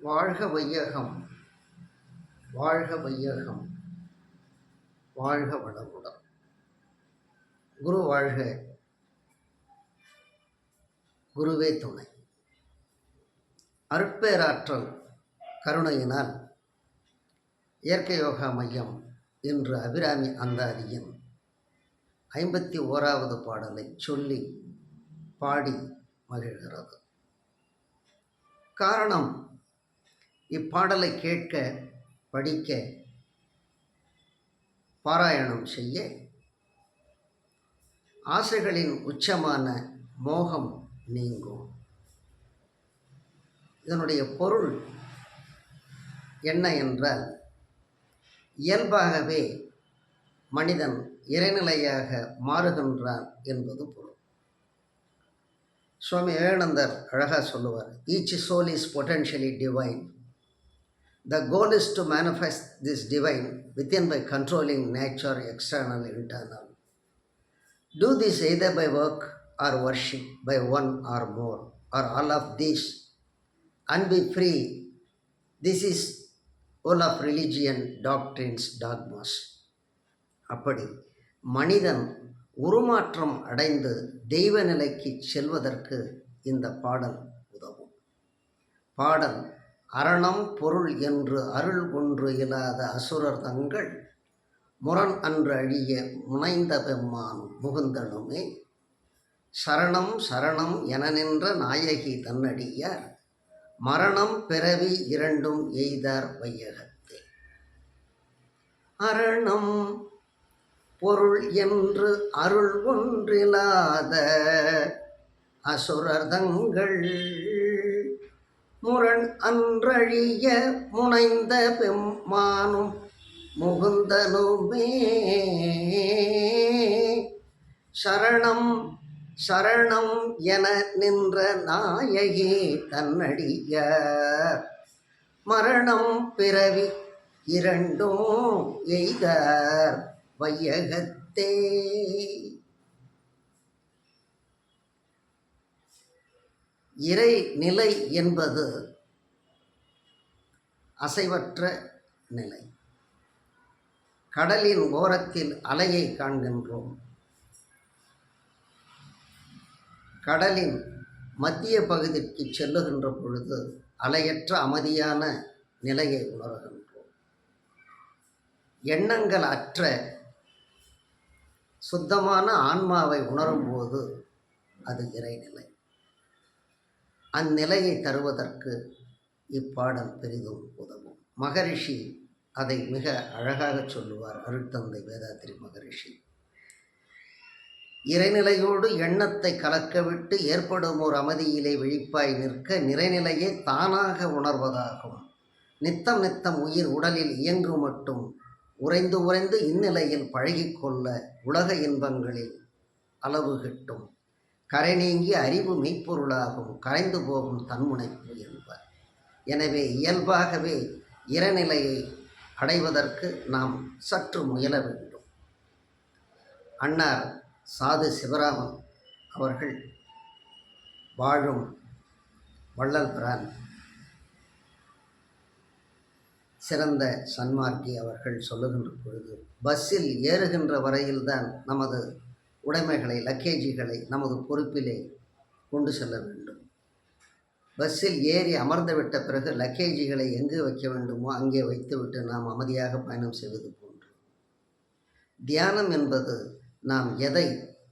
வாழ்க வையகம், வாழ்க வையகம், வாழ்க வளமுடன். குரு வாழ்க, குருவே துணை. அருட்பேராற்றல் கருணையினால் இயற்கை யோகா மையம் இன்று அபிராமி அந்தாதியின் 51வது பாடலை சொல்லி பாடி மகிழ்கிறது. காரணம், இப்பாடலை கேட்க, படிக்க, பாராயணம் செய்ய ஆசைகளின் உச்சமான மோகம் நீங்கும். இதனுடைய பொருள் என்ன என்றால், இயல்பாகவே மனிதன் இறைநிலையாக மாறுகின்றான் என்பது பொருள். சுவாமி விவேகானந்தர் அழகாக சொல்லுவார், each soul is potentially divine. The goal is to manifest this divine within by controlling nature, external, internal. Do this either by work or worship, by one or more, or all of these, and be free. This is all of religion, doctrines, dogmas. அப்படி மனிதன் உருமாற்றம் அடைந்து தெய்வ நிலைக்கு செல்வதற்கு இந்த பாடல் உதவும். பாடல், அரணம் பொருள் என்று அருள் ஒன்று இல்லாத அசுரர் தங்கள் முரண் அன்று அழிய முனைந்த பெம்மான் முகுந்தனுமே சரணம் சரணம் என நின்ற நாயகி தன்னடியார் மரணம் பிறவி இரண்டும் எய்தார் வையகத்தே. அரணம் பொருள் என்று அருள் ஒன்றில்லாத அசுரர் தங்கள் முரண் அன்றழிய முனைந்த பெம்மானும் முகுந்தனுமே சரணம் சரணம் என நின்ற நாயகி தன்னடிய மரணம் பிறவி இரண்டும் எய்தார் வையகத்தே. இறை நிலை என்பது அசைவற்ற நிலை. கடலின் ஓரத்தில் அலையை காண்கின்றோம். கடலின் மத்திய பகுதிக்கு செல்லுகின்ற பொழுது அலையற்ற அமைதியான நிலையை உணர்கின்றோம். எண்ணங்கள் அற்ற சுத்தமான ஆன்மாவை உணரும்போது அது இறைநிலை. அந்நிலையை தருவதற்கு இப்பாடல் பெரிதும் உதவும். மகரிஷி அதை மிக அழகாக சொல்லுவார். அருட்தந்தை வேதாத்திரி மகரிஷி, இறைநிலையோடு எண்ணத்தை கலக்கவிட்டு ஏற்படும் ஒரு அமைதியிலே விழிப்பாய் நிற்க நிறைநிலையே தானாக உணர்வதாகும். நித்தம் நித்தம் உயிர் உடலில் இயங்கும் மட்டும் உறைந்து உறைந்து இந்நிலையில் பழகிக்கொள்ள உலக இன்பங்களில் அளவு கிட்டும். கரை நீங்கி அறிவு மெய்ப்பொருளாகும், கரைந்து போகும் தன்முனைப்பு என்பார். எனவே இயல்பாகவே இறைநிலையை அடைவதற்கு நாம் சற்று முயல வேண்டும். அன்னார் சாது சிவராமன் அவர்கள் வாழும் வள்ளல் பிரான் சிறந்த சன்மார்க்கி அவர்கள் சொல்லுகின்ற பொழுது, பஸ்ஸில் ஏறுகின்ற வரையில்தான் நமது உடைமைகளை, லக்கேஜிகளை நமது பொறுப்பிலே கொண்டு செல்ல வேண்டும். பஸ்ஸில் ஏறி அமர்ந்துவிட்ட பிறகு லக்கேஜிகளை எங்கு வைக்க வேண்டுமோ அங்கே வைத்துவிட்டு நாம் அமைதியாக பயணம் செய்வது போன்று. தியானம் என்பது நாம் எதை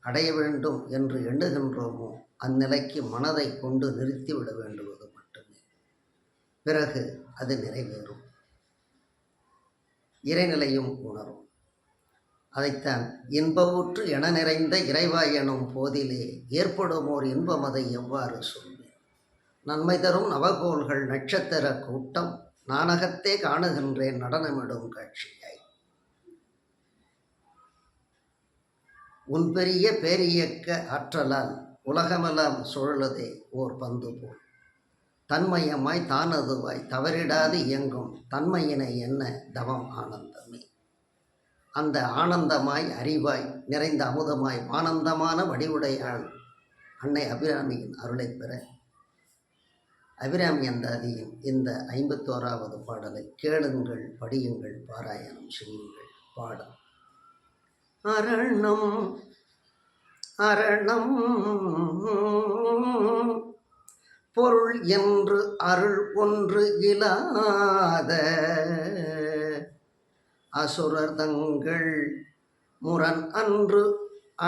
அடைய வேண்டும் என்று எண்ணுகின்றோமோ அந்நிலைக்கு மனதை கொண்டு நிறுத்திவிட வேண்டுவது மட்டுமே. பிறகு அது நிறைவேறும், இறைநிலையும் உணரும். அதைத்தான் இன்பவுற்று என நிறைந்த இறைவா எனும் போதிலே ஏற்படும் ஓர் இன்பம் அதை எவ்வாறு சொல்வேன். நன்மை தரும் நவகோள்கள் நட்சத்திர கூட்டம் நானகத்தே காணுகின்றேன் நடனமிடும் காட்சியாய். உன் பெரிய பேரியக்க ஆற்றலால் உலகமெல்லாம் சுழலுதே ஓர் பந்து போல் தன்மயமாய் தானதுவாய் தவறிடாது இயங்கும் தன்மையினை என்ன தவம் ஆனந்தமே. அந்த ஆனந்தமாய் அறிவாய் நிறைந்த அமுதமாய் ஆனந்தமான வடிவுடையாள் அன்னை அபிராமியின் அருளை பெற அபிராமி அந்தாதியின் இந்த 51வது பாடலை கேளுங்கள், படியுங்கள், பாராயணம் செய்யுங்கள். பாடல். அரணம் அரணம் பொருள் என்று அருள் ஒன்று இலாத அசுரர் தங்கள் முரண் அன்று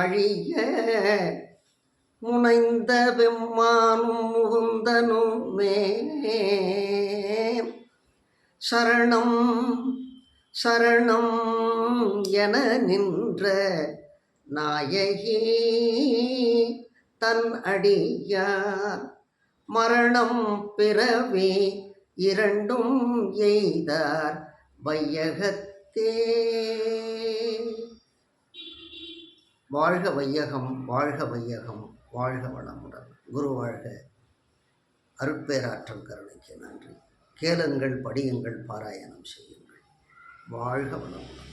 அழிய முனைந்த வெம்மானும் முகுந்தனுமே சரணம் சரணம் என நின்ற நாயகி தன் அடியார் மரணம் பிறவி இரண்டும் எய்தார் வையகத்தே. வாழ்க வையகம், வாழ்க வையகம், வாழ்க வளமுடன். குரு வாழ்க. அருட்பேராற்றல் கருணைக்கு நன்றி. கேளுங்கள், படியுங்கள், பாராயணம் செய்யுங்கள். வாழ்க வளமுடன்.